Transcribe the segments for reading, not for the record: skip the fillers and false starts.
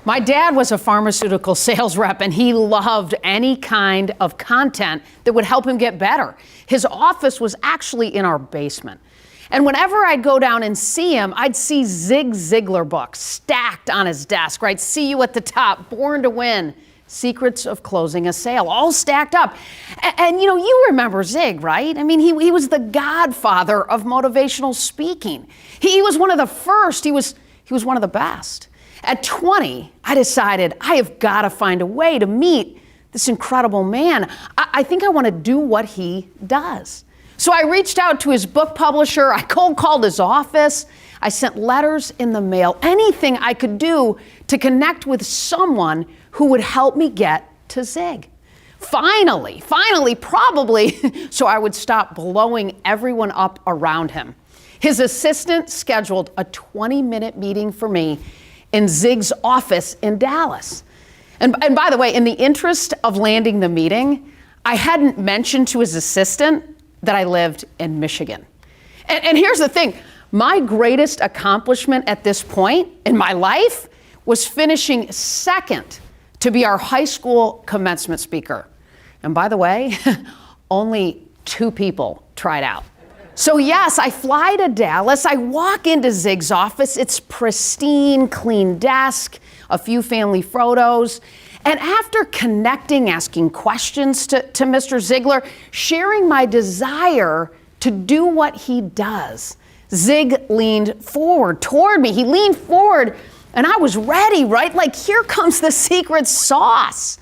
My dad was a pharmaceutical sales rep, and he loved any kind of content that would help him get better. His office was actually in our basement. And whenever I'd go down and see him, I'd see Zig Ziglar books stacked on his desk, right? See You at the Top, Born to Win, Secrets of Closing a Sale, all stacked up. And you remember Zig, right? I mean, he was the godfather of motivational speaking. He was one of the first. He was one of the best. At 20, I decided I have got to find a way to meet this incredible man. I think I want to do what he does. So I reached out to his book publisher. I cold called his office. I sent letters in the mail, anything I could do to connect with someone who would help me get to Zig. Finally, probably so I would stop blowing everyone up around him. His assistant scheduled a 20-minute meeting for me in Zig's office in Dallas. And by the way, in the interest of landing the meeting, I hadn't mentioned to his assistant that I lived in Michigan. And here's the thing, my greatest accomplishment at this point in my life was finishing second to be our high school commencement speaker. And by the way, only 2 people tried out. So yes, I fly to Dallas, I walk into Zig's office, it's pristine, clean desk, a few family photos, and after connecting, asking questions to Mr. Ziglar, sharing my desire to do what he does, Zig leaned forward toward me. He leaned forward and I was ready, right? Like, here comes the secret sauce.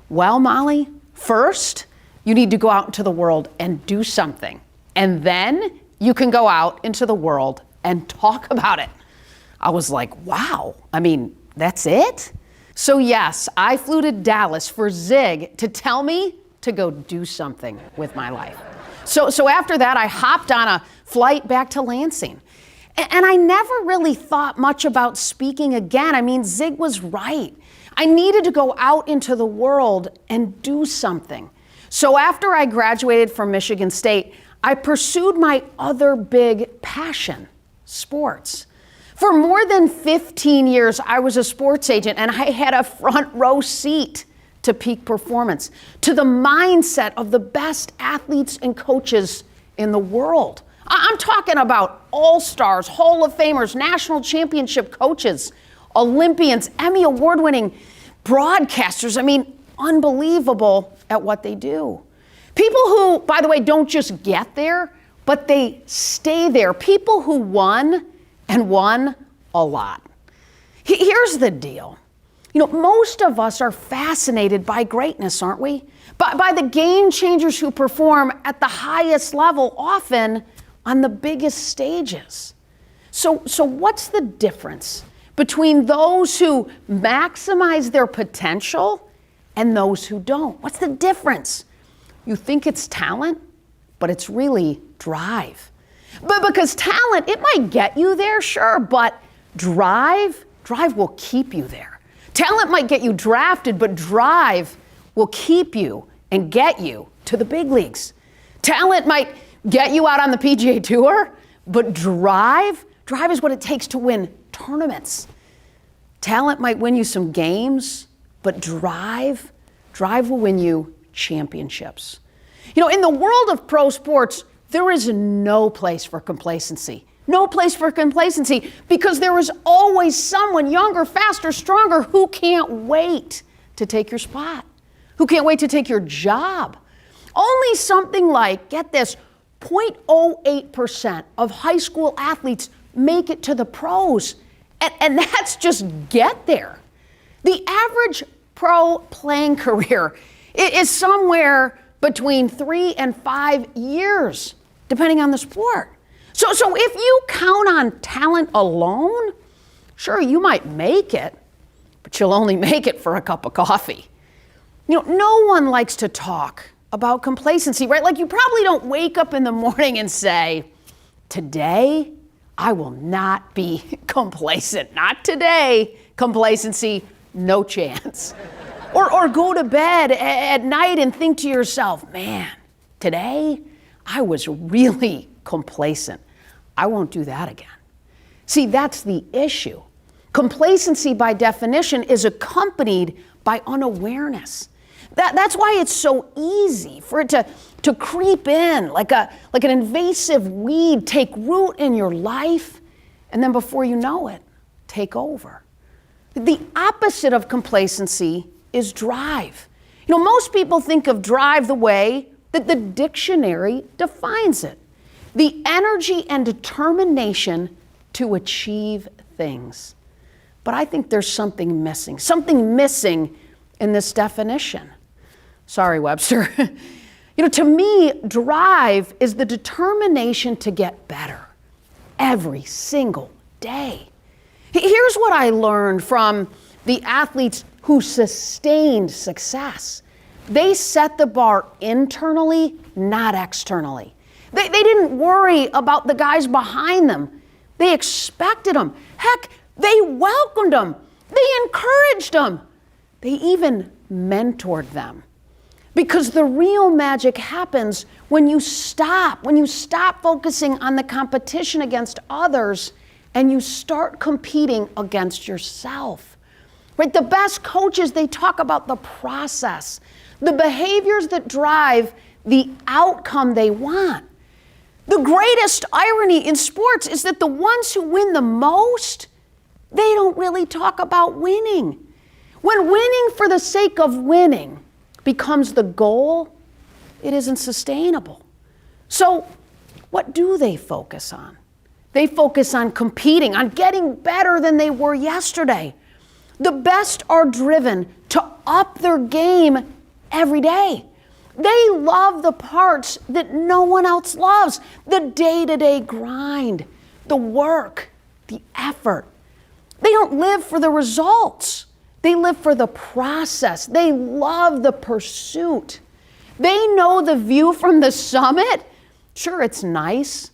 Well, Molly, first, you need to go out into the world and do something. And then you can go out into the world and talk about it. I was like, wow, I mean, that's it? So yes, I flew to Dallas for Zig to tell me to go do something with my life. So after that, I hopped on a flight back to Lansing. And I never really thought much about speaking again. I mean, Zig was right. I needed to go out into the world and do something. So after I graduated from Michigan State, I pursued my other big passion, sports. For more than 15 years, I was a sports agent and I had a front row seat to peak performance, to the mindset of the best athletes and coaches in the world. I'm talking about all-stars, Hall of Famers, national championship coaches, Olympians, Emmy award-winning broadcasters. I mean, unbelievable at what they do. People who, by the way, don't just get there, but they stay there. People who won and won a lot. Here's the deal. Most of us are fascinated by greatness, aren't we? By the game changers who perform at the highest level, often on the biggest stages. So what's the difference between those who maximize their potential and those who don't? What's the difference? You think it's talent, but it's really drive. But because talent, it might get you there, sure, but drive will keep you there. Talent might get you drafted, but drive will keep you and get you to the big leagues. Talent might get you out on the PGA Tour, but drive is what it takes to win tournaments. Talent might win you some games, but drive will win you championships. In the world of pro sports, there is no place for complacency. No place for complacency because there is always someone younger, faster, stronger who can't wait to take your spot, who can't wait to take your job. Only something like, get this, 0.08% of high school athletes make it to the pros. And that's just get there. The average pro playing career is somewhere between 3 and 5 years, depending on the sport. So if you count on talent alone, sure, you might make it, but you'll only make it for a cup of coffee. No one likes to talk about complacency, right? Like, you probably don't wake up in the morning and say, today, I will not be complacent. Not today. Complacency, no chance. Or go to bed at night and think to yourself, man, today I was really complacent. I won't do that again. See, that's the issue. Complacency, by definition, is accompanied by unawareness. That's why it's so easy for it to creep in like an invasive weed, take root in your life, and then before you know it, take over. The opposite of complacency is drive. Most people think of drive the way that the dictionary defines it: the energy and determination to achieve things. But I think there's something missing in this definition. Sorry, Webster. To me, drive is the determination to get better every single day. Here's what I learned from the athletes who sustained success. They set the bar internally, not externally. They didn't worry about the guys behind them. They expected them. Heck, they welcomed them. They encouraged them. They even mentored them. Because the real magic happens when you stop focusing on the competition against others and you start competing against yourself. Right? The best coaches, they talk about the process, the behaviors that drive the outcome they want. The greatest irony in sports is that the ones who win the most, they don't really talk about winning. When winning for the sake of winning becomes the goal, it isn't sustainable. So what do they focus on? They focus on competing, on getting better than they were yesterday. The best are driven to up their game every day. They love the parts that no one else loves: the day-to-day grind, the work, the effort. They don't live for the results. They live for the process. They love the pursuit. They know the view from the summit. Sure, it's nice,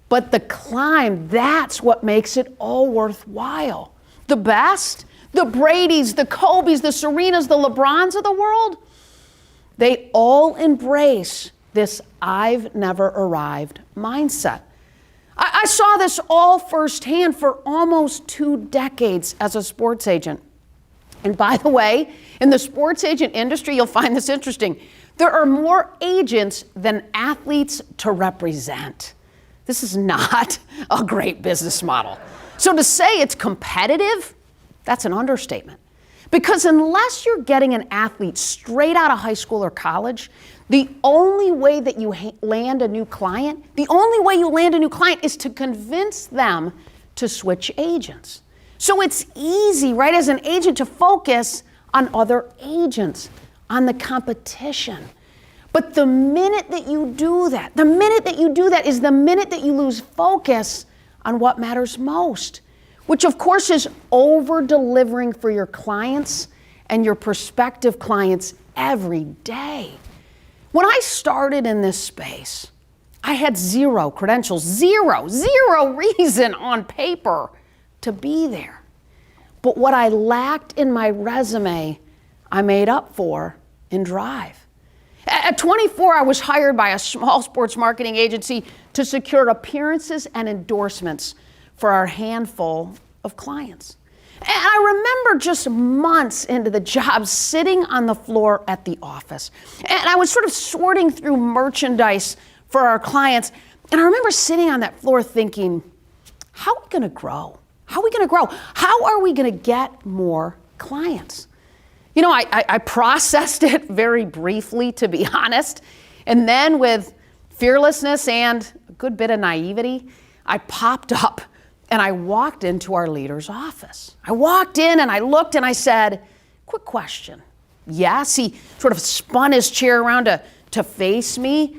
but the climb, that's what makes it all worthwhile. The best, the Bradys, the Kobes, the Serenas, the LeBrons of the world, they all embrace this "I've never arrived" mindset. I saw this all firsthand for almost 2 decades as a sports agent. And by the way, in the sports agent industry, you'll find this interesting. There are more agents than athletes to represent. This is not a great business model. So to say it's competitive, that's an understatement. Because unless you're getting an athlete straight out of high school or college, the only way that you land a new client is to convince them to switch agents. So it's easy, right, as an agent to focus on other agents, on the competition. But the minute that you do that is the minute that you lose focus on what matters most, which of course is over-delivering for your clients and your prospective clients every day. When I started in this space, I had 0 credentials, zero reason on paper to be there. But what I lacked in my resume, I made up for in drive. At 24, I was hired by a small sports marketing agency to secure appearances and endorsements for our handful of clients. And I remember just months into the job sitting on the floor at the office. And I was sort of sorting through merchandise for our clients. And I remember sitting on that floor thinking, how are we going to grow? How are we going to grow? How are we going to get more clients? I processed it very briefly, to be honest. And then with fearlessness and a good bit of naivety, I popped up and I walked into our leader's office. I walked in and I looked and I said, quick question. Yes, he sort of spun his chair around to face me.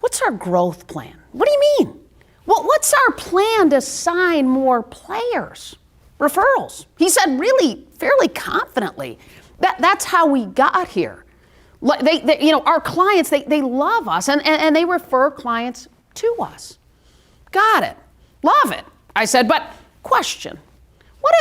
What's our growth plan? What do you mean? What's our plan to sign more players? Referrals. He said really fairly confidently. That's how we got here. Our clients, they love us and they refer clients to us. Got it. Love it. I said, but question, what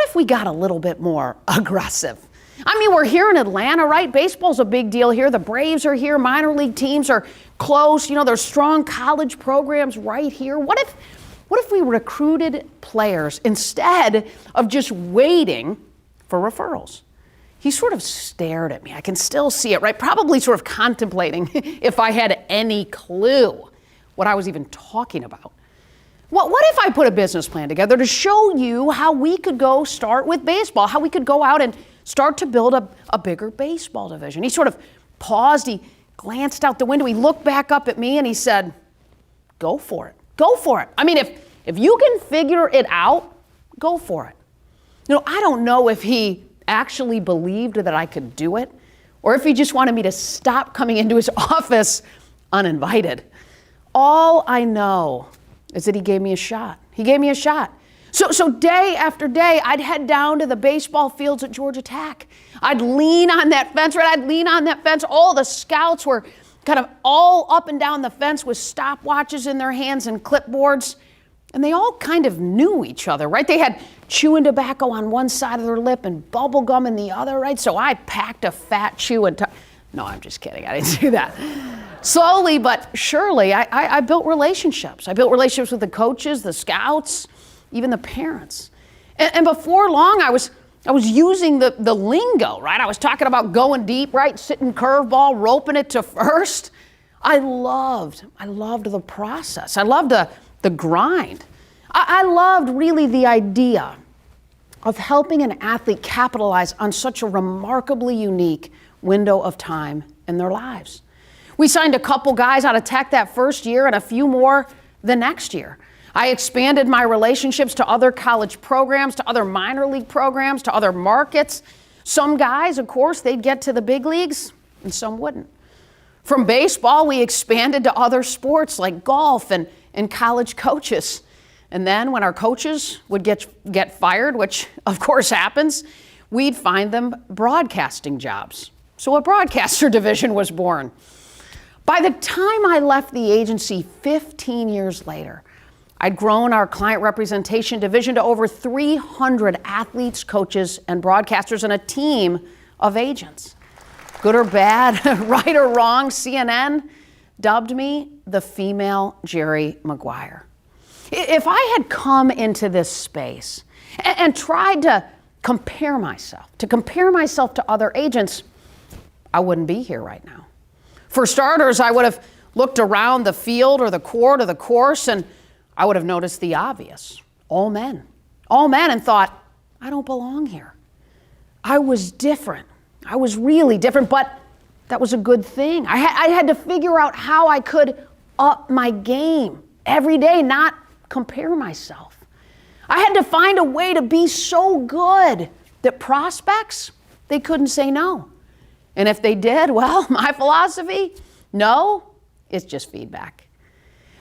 if we got a little bit more aggressive? I mean, we're here in Atlanta, right? Baseball's a big deal here. The Braves are here. Minor league teams are close. There's strong college programs right here. What What if we recruited players instead of just waiting for referrals? He sort of stared at me. I can still see it, right? Probably sort of contemplating if I had any clue what I was even talking about. What if I put a business plan together to show you how we could go start with baseball, how we could go out and start to build a bigger baseball division? He sort of paused, he glanced out the window, he looked back up at me and he said, go for it, go for it. I mean, if you can figure it out, go for it. I don't know if he actually believed that I could do it or if he just wanted me to stop coming into his office uninvited. All I know is that he gave me a shot. He gave me a shot. So day after day, I'd head down to the baseball fields at Georgia Tech. I'd lean on that fence, right? I'd lean on that fence. All the scouts were kind of all up and down the fence with stopwatches in their hands and clipboards. And they all kind of knew each other, right? They had chewing tobacco on one side of their lip and bubble gum in the other, right? So I packed a fat chew and no, I'm just kidding. I didn't do that. Slowly but surely, I built relationships. I built relationships with the coaches, the scouts, even the parents. And before long, I was using the lingo, right? I was talking about going deep, right? Sitting curveball, roping it to first. I loved the process. I loved the grind. I loved really the idea of helping an athlete capitalize on such a remarkably unique window of time in their lives. We signed a couple guys out of Tech that first year and a few more the next year. I expanded my relationships to other college programs, to other minor league programs, to other markets. Some guys, of course, they'd get to the big leagues and some wouldn't. From baseball, we expanded to other sports like golf and college coaches. And then when our coaches would get fired, which of course happens, we'd find them broadcasting jobs. So a broadcaster division was born. By the time I left the agency 15 years later, I'd grown our client representation division to over 300 athletes, coaches, and broadcasters, and a team of agents. Good or bad, right or wrong, CNN dubbed me the female Jerry Maguire. If I had come into this space and tried to compare myself to other agents, I wouldn't be here right now. For starters, I would have looked around the field or the court or the course and I would have noticed the obvious. All men, and thought, I don't belong here. I was different. I was really different, but that was a good thing. I had to figure out how I could up my game every day, not compare myself. I had to find a way to be so good that prospects, they couldn't say no. And if they did, well, my philosophy, no, it's just feedback.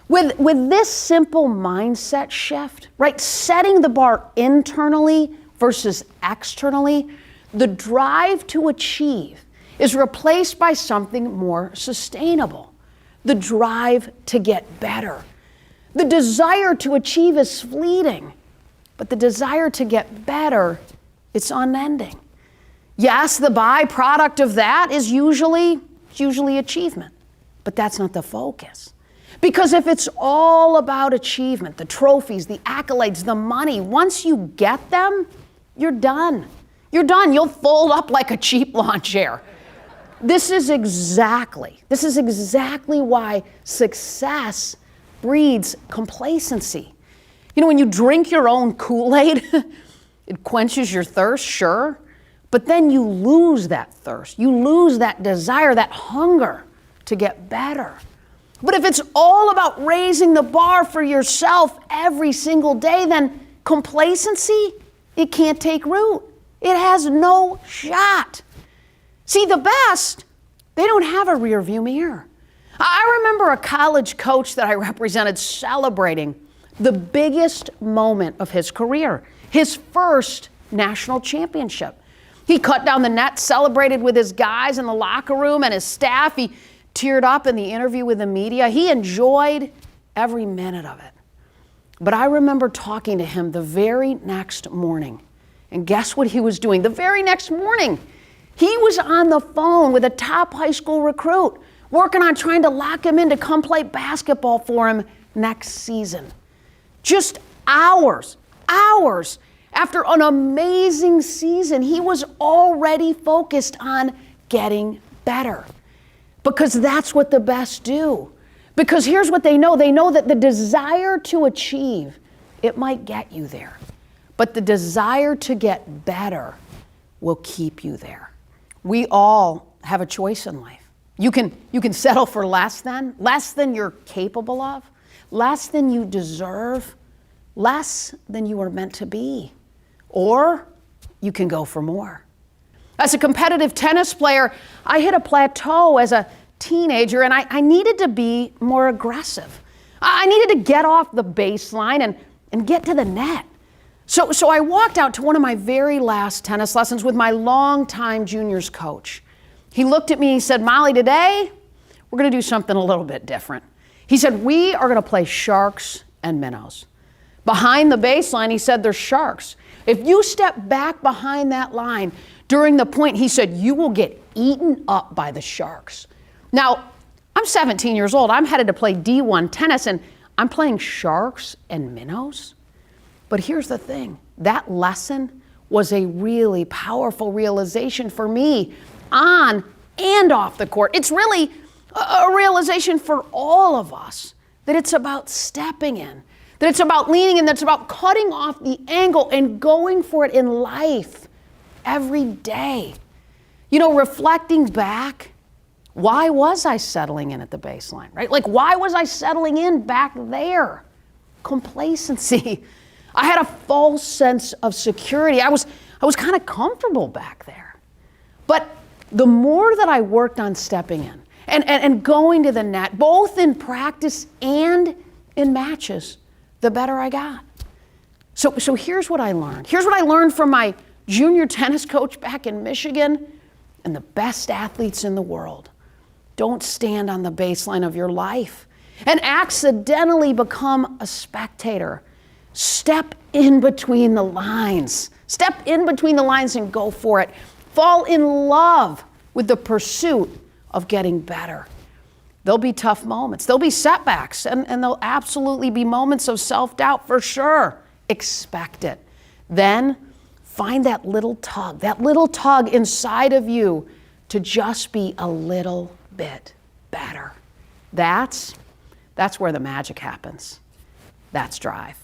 With this simple mindset shift, right, setting the bar internally versus externally, the drive to achieve is replaced by something more sustainable, the drive to get better. The desire to achieve is fleeting, but the desire to get better, it's unending. Yes, the byproduct of that is usually achievement, but that's not the focus. Because if it's all about achievement, the trophies, the accolades, the money, once you get them, you're done. You're done. You'll fold up like a cheap lawn chair. This is exactly why success breeds complacency. When you drink your own Kool-Aid, it quenches your thirst, sure, but then you lose that thirst. You lose that desire, that hunger to get better. But if it's all about raising the bar for yourself every single day, then complacency, it can't take root. It has no shot. See, the best, they don't have a rear view mirror. I remember a college coach that I represented celebrating the biggest moment of his career, his first national championship. He cut down the net, celebrated with his guys in the locker room and his staff. He teared up in the interview with the media. He enjoyed every minute of it. But I remember talking to him the very next morning. And guess what he was doing? The very next morning, he was on the phone with a top high school recruit, working on trying to lock him in to come play basketball for him next season. Just hours after an amazing season, he was already focused on getting better. Because that's what the best do. Because here's what they know. They know that the desire to achieve, it might get you there. But the desire to get better will keep you there. We all have a choice in life. You can settle for less than you're capable of, less than you deserve, less than you are meant to be. Or you can go for more. As a competitive tennis player, I hit a plateau as a teenager, and I needed to be more aggressive. I needed to get off the baseline and get to the net. So I walked out to one of my very last tennis lessons with my longtime juniors coach. He looked at me, he said, "Molly, today we're going to do something a little bit different." He said, "We are going to play sharks and minnows." Behind the baseline, he said, there's sharks. If you step back behind that line during the point, he said, you will get eaten up by the sharks. Now, I'm 17 years old. I'm headed to play D1 tennis, and I'm playing sharks and minnows. But here's the thing. That lesson was a really powerful realization for me on and off the court. It's really a realization for all of us that it's about stepping in, that it's about leaning in, that it's about cutting off the angle and going for it in life every day. You know, reflecting back, why was I settling in at the baseline, right? Like, why was I settling in back there? Complacency. I had a false sense of security. I was kind of comfortable back there. But the more that I worked on stepping in and going to the net, both in practice and in matches, the better I got. So here's what I learned. Here's what I learned from my junior tennis coach back in Michigan and the best athletes in the world. Don't stand on the baseline of your life and accidentally become a spectator. Step in between the lines. Step in between the lines and go for it. Fall in love with the pursuit of getting better. There'll be tough moments. There'll be setbacks, and there'll absolutely be moments of self-doubt for sure. Expect it. Then find that little tug inside of you to just be a little bit better. That's where the magic happens. That's drive.